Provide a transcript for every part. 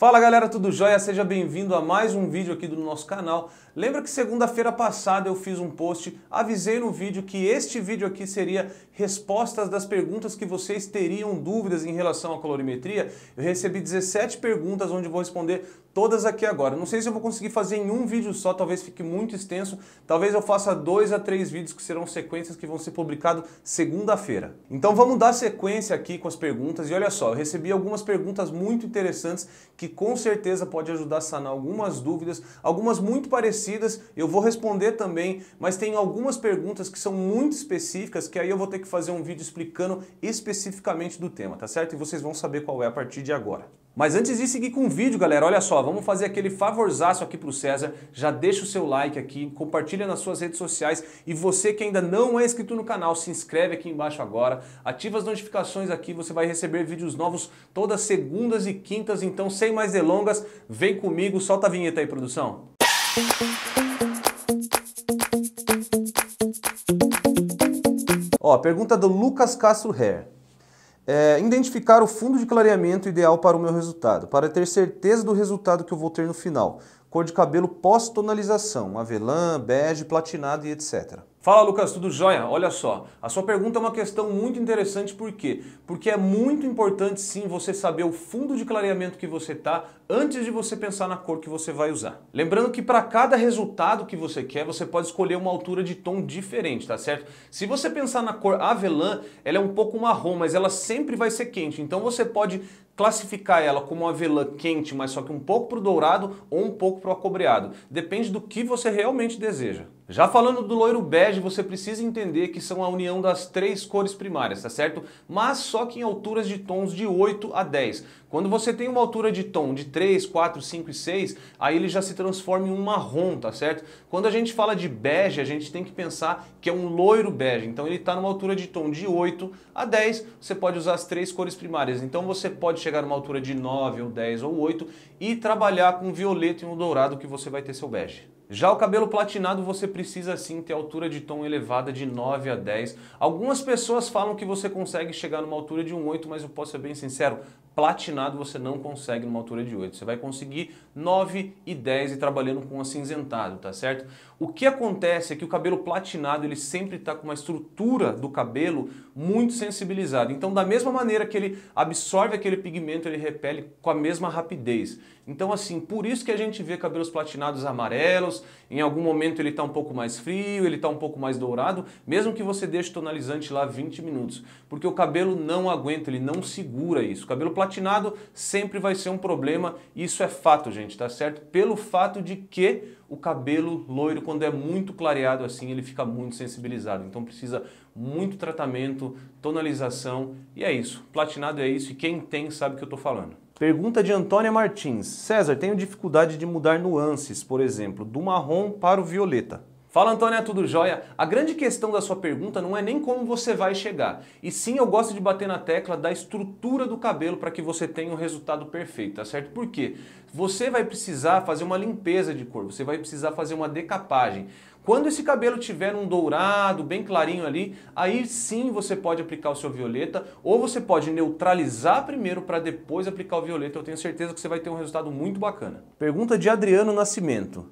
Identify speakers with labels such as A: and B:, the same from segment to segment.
A: Fala galera, tudo jóia? Seja bem-vindo a mais um vídeo aqui do nosso canal. Lembra que segunda-feira passada eu fiz um post, avisei no vídeo que este vídeo aqui seria respostas das perguntas que vocês teriam dúvidas em relação à colorimetria. Eu recebi 17 perguntas onde eu vou responder todas aqui agora. Não sei se eu vou conseguir fazer em um vídeo só, talvez fique muito extenso. Talvez eu faça 2 a 3 vídeos que serão sequências que vão ser publicados segunda-feira. Então vamos dar sequência aqui com as perguntas e olha só, eu recebi algumas perguntas muito interessantes que com certeza pode ajudar a sanar algumas dúvidas, algumas muito parecidas, eu vou responder também, mas tem algumas perguntas que são muito específicas que aí eu vou ter que fazer um vídeo explicando especificamente do tema, tá certo? E vocês vão saber qual é a partir de agora. Mas antes de seguir com o vídeo, galera, olha só, vamos fazer aquele favorzaço aqui pro César, já deixa o seu like aqui, compartilha nas suas redes sociais e você que ainda não é inscrito no canal, se inscreve aqui embaixo agora, ativa as notificações aqui, você vai receber vídeos novos todas segundas e quintas, então sem mais delongas, vem comigo, solta a vinheta aí, produção. Ó, pergunta do Lucas Castro Hair. Identificar o fundo de clareamento ideal para o meu resultado, para ter certeza do resultado que eu vou ter no final. Cor de cabelo pós-tonalização, avelã, bege, platinado e etc. Fala Lucas, tudo jóia? Olha só, a sua pergunta é uma questão muito interessante, por quê? Porque é muito importante sim você saber o fundo de clareamento que você tá antes de você pensar na cor que você vai usar. Lembrando que para cada resultado que você quer, você pode escolher uma altura de tom diferente, tá certo? Se você pensar na cor avelã, ela é um pouco marrom, mas ela sempre vai ser quente, então você pode classificar ela como avelã quente, mas só que um pouco para o dourado ou um pouco para o acobreado. Depende do que você realmente deseja. Já falando do loiro bege, você precisa entender que são a união das 3 cores primárias, tá certo? Mas só que em alturas de tons de 8 a 10. Quando você tem uma altura de tom de 3, 4, 5 e 6, aí ele já se transforma em um marrom, tá certo? Quando a gente fala de bege, a gente tem que pensar que é um loiro bege. Então ele está numa altura de tom de 8 a 10, você pode usar as 3 cores primárias. Então você pode chegar numa altura de 9 ou 10 ou 8 e trabalhar com violeta e um dourado que você vai ter seu bege. Já o cabelo platinado você precisa sim ter altura de tom elevada de 9 a 10. Algumas pessoas falam que você consegue chegar numa altura de um 8, mas eu posso ser bem sincero, platinado você não consegue numa altura de 8. Você vai conseguir 9 e 10 e trabalhando com acinzentado, tá certo? O que acontece é que o cabelo platinado ele sempre está com uma estrutura do cabelo muito sensibilizada. Então da mesma maneira que ele absorve aquele pigmento, ele repele com a mesma rapidez. Então assim, por isso que a gente vê cabelos platinados amarelos, em algum momento ele está um pouco mais frio, ele está um pouco mais dourado, mesmo que você deixe tonalizante lá 20 minutos. Porque o cabelo não aguenta, ele não segura isso. O cabelo platinado sempre vai ser um problema, isso é fato, gente, tá certo? Pelo fato de que o cabelo loiro, quando é muito clareado assim, ele fica muito sensibilizado. Então precisa muito tratamento, tonalização e é isso. Platinado é isso e quem tem sabe o que eu tô falando. Pergunta de Antônia Martins. César, tenho dificuldade de mudar nuances, por exemplo, do marrom para o violeta. Fala Antônia, tudo jóia? A grande questão da sua pergunta não é nem como você vai chegar, e sim eu gosto de bater na tecla da estrutura do cabelo para que você tenha um resultado perfeito, tá certo? Por quê? Você vai precisar fazer uma limpeza de cor, você vai precisar fazer uma decapagem. Quando esse cabelo tiver um dourado, bem clarinho ali, aí sim você pode aplicar o seu violeta, ou você pode neutralizar primeiro para depois aplicar o violeta, eu tenho certeza que você vai ter um resultado muito bacana. Pergunta de Adriano Nascimento.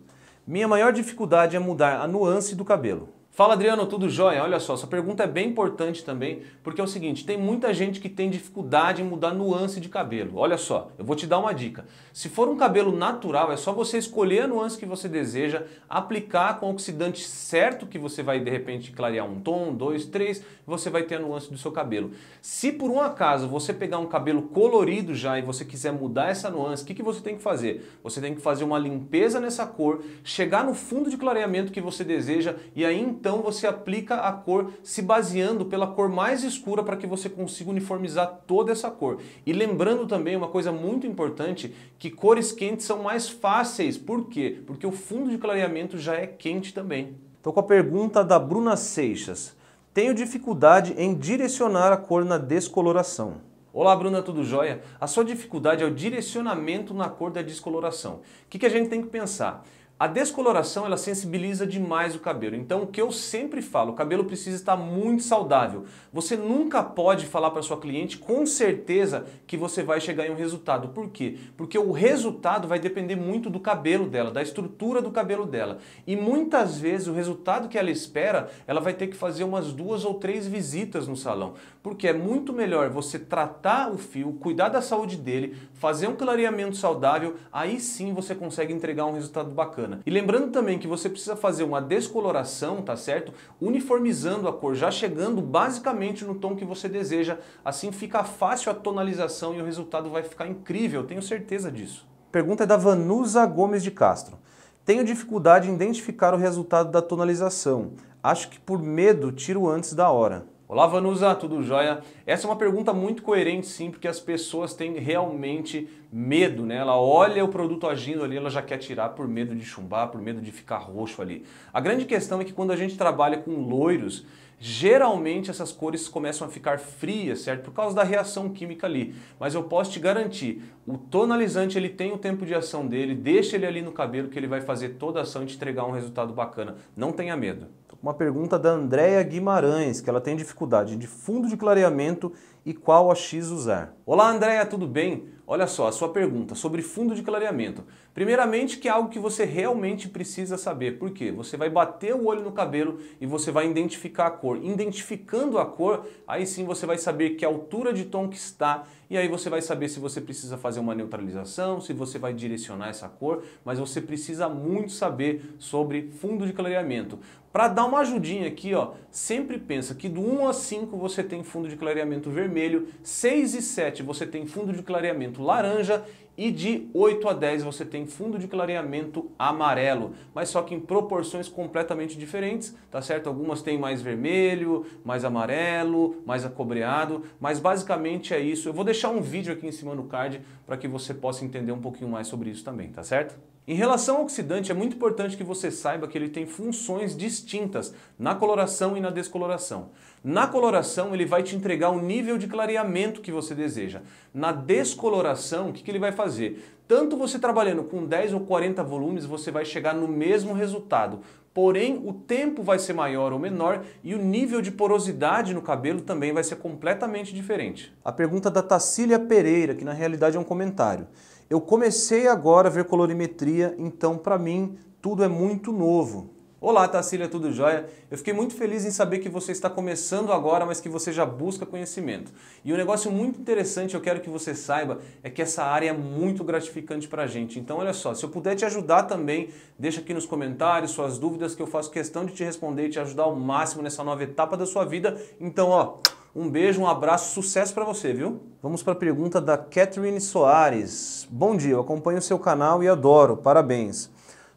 A: Minha maior dificuldade é mudar a nuance do cabelo. Fala Adriano, tudo jóia? Olha só, essa pergunta é bem importante também, porque é o seguinte, tem muita gente que tem dificuldade em mudar nuance de cabelo. Olha só, eu vou te dar uma dica. Se for um cabelo natural, é só você escolher a nuance que você deseja, aplicar com o oxidante certo que você vai de repente clarear um tom, 2, 3, você vai ter a nuance do seu cabelo. Se por um acaso você pegar um cabelo colorido já e você quiser mudar essa nuance, o que você tem que fazer? Você tem que fazer uma limpeza nessa cor, chegar no fundo de clareamento que você deseja e aí então você aplica a cor se baseando pela cor mais escura para que você consiga uniformizar toda essa cor. E lembrando também uma coisa muito importante, que cores quentes são mais fáceis. Por quê? Porque o fundo de clareamento já é quente também. Estou com a pergunta da Bruna Seixas. Tenho dificuldade em direcionar a cor na descoloração. Olá Bruna, tudo jóia? A sua dificuldade é o direcionamento na cor da descoloração. O que a gente tem que pensar? A descoloração, ela sensibiliza demais o cabelo. Então, o que eu sempre falo, o cabelo precisa estar muito saudável. Você nunca pode falar para sua cliente com certeza que você vai chegar em um resultado. Por quê? Porque o resultado vai depender muito do cabelo dela, da estrutura do cabelo dela. E muitas vezes o resultado que ela espera, ela vai ter que fazer umas 2 ou 3 visitas no salão. Porque é muito melhor você tratar o fio, cuidar da saúde dele, fazer um clareamento saudável, aí sim você consegue entregar um resultado bacana. E lembrando também que você precisa fazer uma descoloração, tá certo? Uniformizando a cor, já chegando basicamente no tom que você deseja, assim fica fácil a tonalização e o resultado vai ficar incrível, tenho certeza disso. Pergunta é da Vanusa Gomes de Castro. Tenho dificuldade em identificar o resultado da tonalização. Acho que por medo tiro antes da hora. Olá Vanusa, tudo jóia? Essa é uma pergunta muito coerente sim, porque as pessoas têm realmente medo, né? Ela olha o produto agindo ali, ela já quer tirar por medo de chumbar, por medo de ficar roxo ali. A grande questão é que quando a gente trabalha com loiros, geralmente essas cores começam a ficar frias, certo? Por causa da reação química ali. Mas eu posso te garantir, o tonalizante ele tem o tempo de ação dele, deixa ele ali no cabelo que ele vai fazer toda a ação e te entregar um resultado bacana. Não tenha medo. Uma pergunta da Andréia Guimarães, que ela tem dificuldade de fundo de clareamento e qual AX usar. Olá Andréia, tudo bem? Olha só, a sua pergunta sobre fundo de clareamento. Primeiramente que é algo que você realmente precisa saber. Por quê? Você vai bater o olho no cabelo e você vai identificar a cor. Identificando a cor, aí sim você vai saber que altura de tom que está e aí você vai saber se você precisa fazer uma neutralização, se você vai direcionar essa cor, mas você precisa muito saber sobre fundo de clareamento. Para dar uma ajudinha aqui, ó, sempre pensa que do 1 a 5 você tem fundo de clareamento vermelho, 6 e 7 você tem fundo de clareamento laranja e de 8 a 10 você tem fundo de clareamento amarelo, mas só que em proporções completamente diferentes, tá certo? Algumas têm mais vermelho, mais amarelo, mais acobreado, mas basicamente é isso. Eu vou deixar um vídeo aqui em cima no card para que você possa entender um pouquinho mais sobre isso também, tá certo? Em relação ao oxidante, é muito importante que você saiba que ele tem funções distintas na coloração e na descoloração. Na coloração, ele vai te entregar o nível de clareamento que você deseja. Na descoloração, o que ele vai fazer? Tanto você trabalhando com 10 ou 40 volumes, você vai chegar no mesmo resultado. Porém, o tempo vai ser maior ou menor e o nível de porosidade no cabelo também vai ser completamente diferente. A pergunta da Tacília Pereira, que na realidade é um comentário. Eu comecei agora a ver colorimetria, então para mim tudo é muito novo. Olá Tacília, tudo jóia? Eu fiquei muito feliz em saber que você está começando agora, mas que você já busca conhecimento. E um negócio muito interessante, eu quero que você saiba, é que essa área é muito gratificante para a gente. Então olha só, se eu puder te ajudar também, deixa aqui nos comentários suas dúvidas que eu faço questão de te responder e te ajudar ao máximo nessa nova etapa da sua vida. Então ó, um beijo, um abraço, sucesso para você, viu? Vamos para a pergunta da Catherine Soares. Bom dia, eu acompanho o seu canal e adoro, parabéns.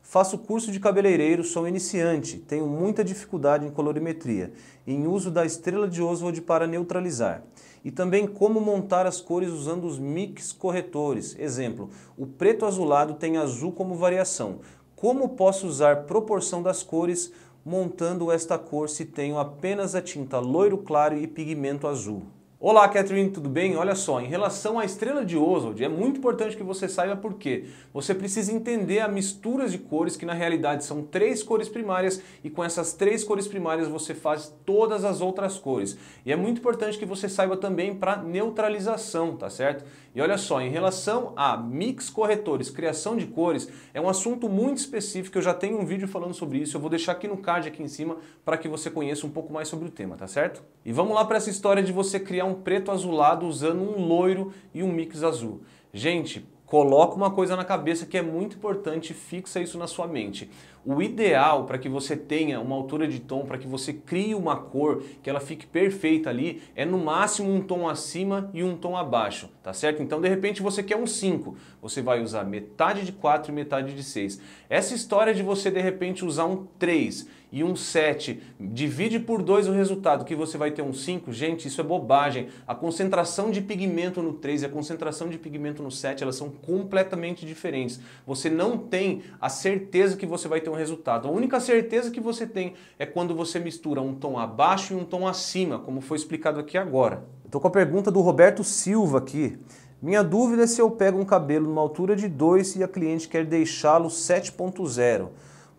A: Faço curso de cabeleireiro, sou iniciante, tenho muita dificuldade em colorimetria, em uso da estrela de Oswald para neutralizar. E também como montar as cores usando os mix corretores. Exemplo, o preto azulado tem azul como variação. Como posso usar proporção das cores montando esta cor se tenho apenas a tinta loiro claro e pigmento azul? Olá Catherine, tudo bem? Olha só, em relação à estrela de Oswald, é muito importante que você saiba por quê. Você precisa entender a misturas de cores, que na realidade são 3 cores primárias, e com essas 3 cores primárias você faz todas as outras cores. E é muito importante que você saiba também para neutralização, tá certo? E olha só, em relação a mix corretores, criação de cores, é um assunto muito específico, eu já tenho um vídeo falando sobre isso, eu vou deixar aqui no card aqui em cima para que você conheça um pouco mais sobre o tema, tá certo? E vamos lá para essa história de você criar um preto azulado usando um loiro e um mix azul. Gente, coloca uma coisa na cabeça que é muito importante, fixa isso na sua mente. O ideal para que você tenha uma altura de tom, para que você crie uma cor, que ela fique perfeita ali, é no máximo um tom acima e um tom abaixo, tá certo? Então de repente você quer um 5, você vai usar metade de 4 e metade de 6. Essa história de você de repente usar um 3 e um 7, divide por 2 o resultado, que você vai ter um 5, gente, isso é bobagem. A concentração de pigmento no 3 e a concentração de pigmento no 7, elas são completamente diferentes. Você não tem a certeza que você vai ter um resultado. A única certeza que você tem é quando você mistura um tom abaixo e um tom acima, como foi explicado aqui agora. Estou com a pergunta do Roberto Silva aqui. Minha dúvida é se eu pego um cabelo numa altura de 2 e a cliente quer deixá-lo 7.0.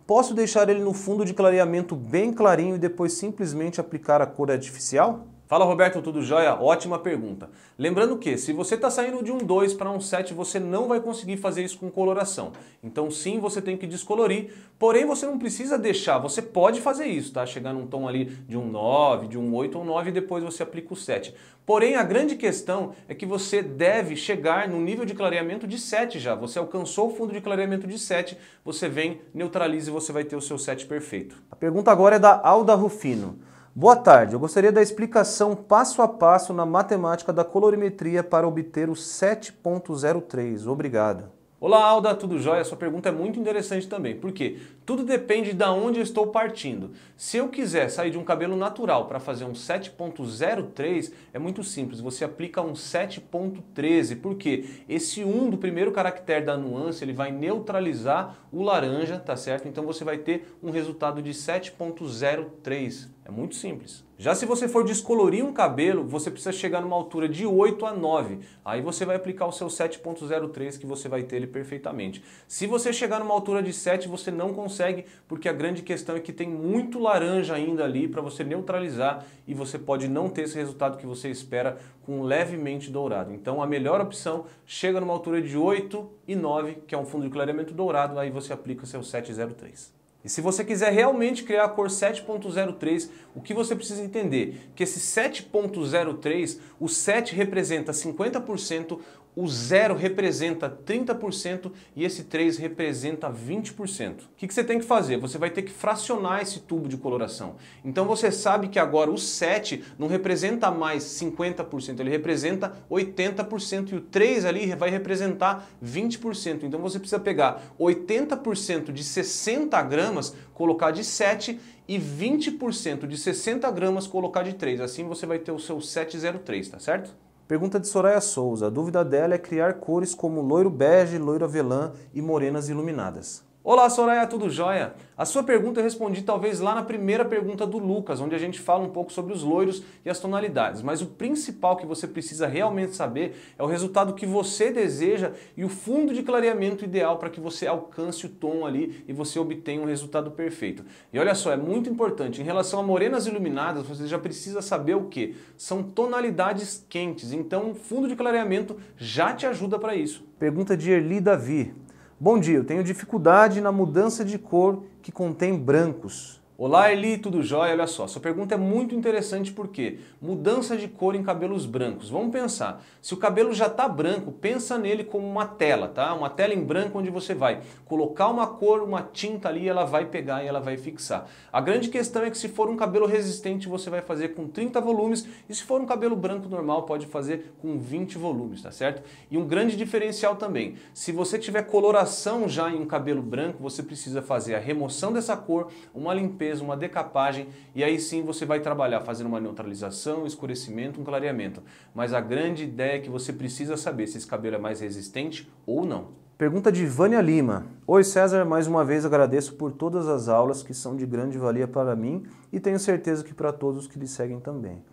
A: Posso deixar ele no fundo de clareamento bem clarinho e depois simplesmente aplicar a cor artificial? Fala Roberto, tudo jóia? Ótima pergunta. Lembrando que se você está saindo de um 2 para um 7, você não vai conseguir fazer isso com coloração. Então sim, você tem que descolorir, porém você não precisa deixar, você pode fazer isso, tá? Chegar num tom ali de um 9, de um 8 ou 9 e depois você aplica o 7. Porém, a grande questão é que você deve chegar no nível de clareamento de 7 já. Você alcançou o fundo de clareamento de 7, você vem, neutraliza e você vai ter o seu 7 perfeito. A pergunta agora é da Alda Rufino. Boa tarde, eu gostaria da explicação passo a passo na matemática da colorimetria para obter o 7.03. Obrigado. Olá Alda, tudo jóia? Sua pergunta é muito interessante também, porque tudo depende de onde eu estou partindo. Se eu quiser sair de um cabelo natural para fazer um 7.03, é muito simples, você aplica um 7.13, porque esse 1 do primeiro caractere da nuance, ele vai neutralizar o laranja, tá certo? Então você vai ter um resultado de 7.03. É muito simples. Já se você for descolorir um cabelo, você precisa chegar numa altura de 8 a 9. Aí você vai aplicar o seu 7.03 que você vai ter ele perfeitamente. Se você chegar numa altura de 7, você não consegue, porque a grande questão é que tem muito laranja ainda ali para você neutralizar e você pode não ter esse resultado que você espera com levemente dourado. Então a melhor opção, chega numa altura de 8 e 9, que é um fundo de clareamento dourado, aí você aplica o seu 703. E se você quiser realmente criar a cor 7.03, o que você precisa entender? Que esse 7.03, o 7 representa 50%, o 0 representa 30% e esse 3 representa 20%. O que você tem que fazer? Você vai ter que fracionar esse tubo de coloração. Então você sabe que agora o 7 não representa mais 50%, ele representa 80% e o 3 ali vai representar 20%. Então você precisa pegar 80% de 60 gramas, colocar de 7 e 20% de 60 gramas colocar de 3. Assim você vai ter o seu 703, tá certo? Pergunta de Soraya Souza. A dúvida dela é criar cores como loiro bege, loiro avelã e morenas iluminadas. Olá Soraya, tudo jóia? A sua pergunta eu respondi talvez lá na primeira pergunta do Lucas, onde a gente fala um pouco sobre os loiros e as tonalidades, mas o principal que você precisa realmente saber é o resultado que você deseja e o fundo de clareamento ideal para que você alcance o tom ali e você obtenha um resultado perfeito. E olha só, é muito importante, em relação a morenas iluminadas, você já precisa saber o que? São tonalidades quentes, então o fundo de clareamento já te ajuda para isso. Pergunta de Erli Davi. Bom dia, eu tenho dificuldade na mudança de cor que contém brancos. Olá Eli, tudo jóia? Olha só, sua pergunta é muito interessante porque mudança de cor em cabelos brancos. Vamos pensar, se o cabelo já está branco, pensa nele como uma tela, tá? Uma tela em branco onde você vai colocar uma cor, uma tinta ali, ela vai pegar e ela vai fixar. A grande questão é que se for um cabelo resistente, você vai fazer com 30 volumes e se for um cabelo branco normal, pode fazer com 20 volumes, tá certo? E um grande diferencial também, se você tiver coloração já em um cabelo branco, você precisa fazer a remoção dessa cor, uma limpeza, uma decapagem e aí sim você vai trabalhar fazendo uma neutralização, escurecimento, um clareamento. Mas a grande ideia é que você precisa saber se esse cabelo é mais resistente ou não. Pergunta de Vânia Lima. Oi César, mais uma vez agradeço por todas as aulas que são de grande valia para mim e tenho certeza que para todos que lhe seguem também.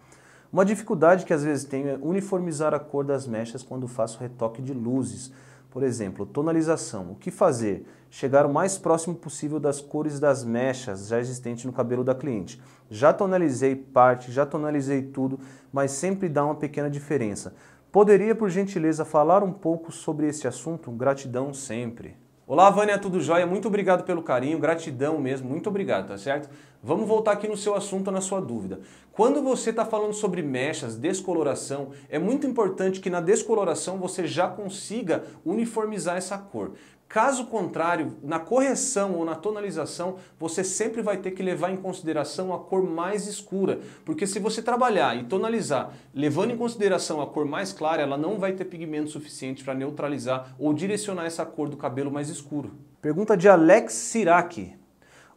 A: Uma dificuldade que às vezes tenho é uniformizar a cor das mechas quando faço retoque de luzes. Por exemplo, tonalização. O que fazer? Chegar o mais próximo possível das cores das mechas já existentes no cabelo da cliente. Já tonalizei parte, já tonalizei tudo, mas sempre dá uma pequena diferença. Poderia, por gentileza, falar um pouco sobre esse assunto? Gratidão sempre. Olá, Vânia, tudo jóia? Muito obrigado pelo carinho, gratidão mesmo, muito obrigado, tá certo? Vamos voltar aqui no seu assunto, na sua dúvida. Quando você está falando sobre mechas, descoloração, é muito importante que na descoloração você já consiga uniformizar essa cor. Caso contrário, na correção ou na tonalização, você sempre vai ter que levar em consideração a cor mais escura. Porque se você trabalhar e tonalizar, levando em consideração a cor mais clara, ela não vai ter pigmento suficiente para neutralizar ou direcionar essa cor do cabelo mais escuro. Pergunta de Alex Siraki.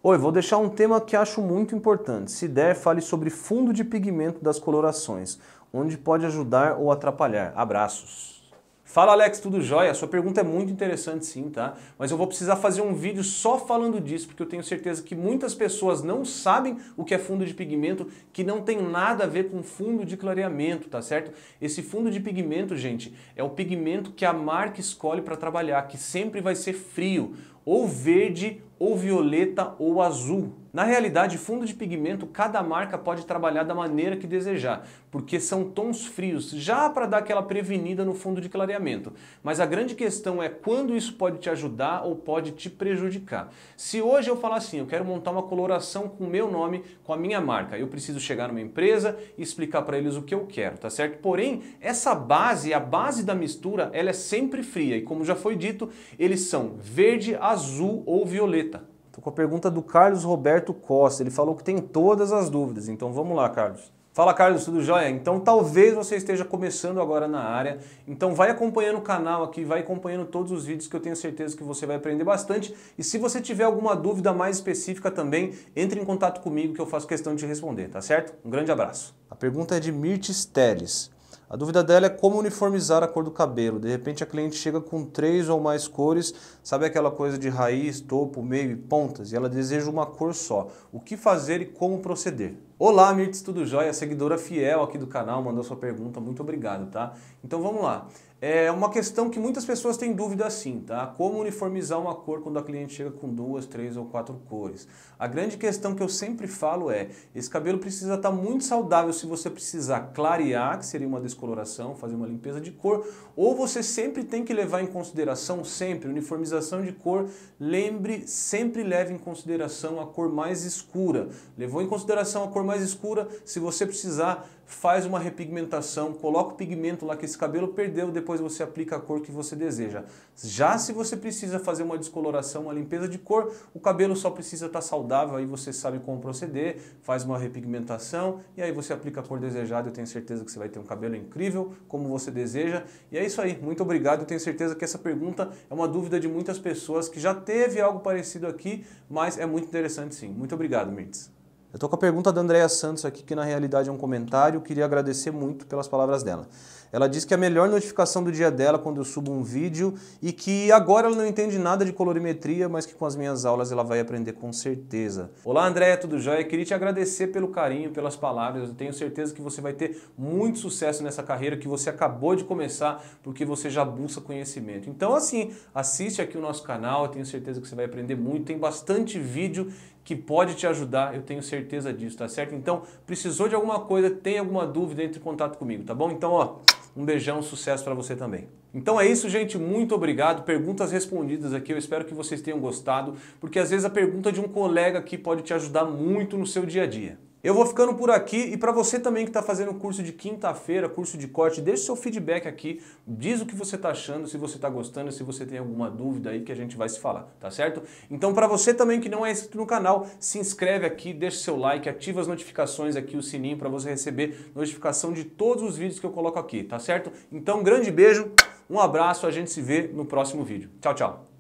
A: Oi, vou deixar um tema que acho muito importante. Se der, fale sobre fundo de pigmento das colorações, onde pode ajudar ou atrapalhar. Abraços. Fala Alex, tudo jóia? Sua pergunta é muito interessante sim, tá? Mas eu vou precisar fazer um vídeo só falando disso, porque eu tenho certeza que muitas pessoas não sabem o que é fundo de pigmento, que não tem nada a ver com fundo de clareamento, tá certo? Esse fundo de pigmento, gente, é o pigmento que a marca escolhe para trabalhar, que sempre vai ser frio, ou verde, ou violeta, ou azul. Na realidade, fundo de pigmento, cada marca pode trabalhar da maneira que desejar, porque são tons frios, já para dar aquela prevenida no fundo de clareamento. Mas a grande questão é quando isso pode te ajudar ou pode te prejudicar. Se hoje eu falar assim, eu quero montar uma coloração com o meu nome, com a minha marca, eu preciso chegar numa empresa e explicar para eles o que eu quero, tá certo? Porém, essa base, a base da mistura, ela é sempre fria e como já foi dito, eles são verde, azul ou violeta. Estou com a pergunta do Carlos Roberto Costa, ele falou que tem todas as dúvidas, então vamos lá, Carlos. Fala Carlos, tudo jóia? Então talvez você esteja começando agora na área, então vai acompanhando o canal aqui, vai acompanhando todos os vídeos que eu tenho certeza que você vai aprender bastante e se você tiver alguma dúvida mais específica também, entre em contato comigo que eu faço questão de te responder, tá certo? Um grande abraço. A pergunta é de Mirtes Teles. A dúvida dela é como uniformizar a cor do cabelo. De repente a cliente chega com 3 ou mais cores, sabe aquela coisa de raiz, topo, meio e pontas, e ela deseja uma cor só. O que fazer e como proceder? Olá, Mirtes, tudo jóia? Seguidora fiel aqui do canal, mandou sua pergunta, muito obrigado, tá? Então vamos lá. É uma questão que muitas pessoas têm dúvida assim, tá? Como uniformizar uma cor quando a cliente chega com 2, 3 ou 4 cores? A grande questão que eu sempre falo é, esse cabelo precisa estar muito saudável se você precisar clarear, que seria uma descoloração, fazer uma limpeza de cor, ou você sempre tem que levar em consideração, sempre, uniformização de cor, lembre, sempre leve em consideração a cor mais escura. Levou em consideração a cor mais escura, se você precisar, faz uma repigmentação, coloca o pigmento lá que esse cabelo perdeu, depois você aplica a cor que você deseja. Já se você precisa fazer uma descoloração, uma limpeza de cor, o cabelo só precisa estar saudável, aí você sabe como proceder, faz uma repigmentação e aí você aplica a cor desejada, eu tenho certeza que você vai ter um cabelo incrível, como você deseja. E é isso aí, muito obrigado, eu tenho certeza que essa pergunta é uma dúvida de muitas pessoas que já teve algo parecido aqui, mas é muito interessante sim. Muito obrigado, Mirtes. Eu estou com a pergunta da Andréa Santos aqui, que na realidade é um comentário, queria agradecer muito pelas palavras dela. Ela diz que a melhor notificação do dia dela quando eu subo um vídeo e que agora ela não entende nada de colorimetria, mas que com as minhas aulas ela vai aprender com certeza. Olá Andréa, tudo jóia? Queria te agradecer pelo carinho, pelas palavras, eu tenho certeza que você vai ter muito sucesso nessa carreira que você acabou de começar, porque você já busca conhecimento. Então assim, assiste aqui o nosso canal, eu tenho certeza que você vai aprender muito, tem bastante vídeo que pode te ajudar, eu tenho certeza disso, tá certo? Então, precisou de alguma coisa, tem alguma dúvida, entre em contato comigo, tá bom? Então, ó, um beijão, sucesso para você também. Então é isso, gente, muito obrigado, perguntas respondidas aqui, eu espero que vocês tenham gostado, porque às vezes a pergunta de um colega aqui pode te ajudar muito no seu dia a dia. Eu vou ficando por aqui e para você também que está fazendo o curso de quinta-feira, curso de corte, deixe seu feedback aqui, diz o que você está achando, se você está gostando, se você tem alguma dúvida aí que a gente vai se falar, tá certo? Então para você também que não é inscrito no canal, se inscreve aqui, deixe seu like, ativa as notificações aqui, o sininho para você receber notificação de todos os vídeos que eu coloco aqui, tá certo? Então um grande beijo, um abraço, a gente se vê no próximo vídeo. Tchau, tchau!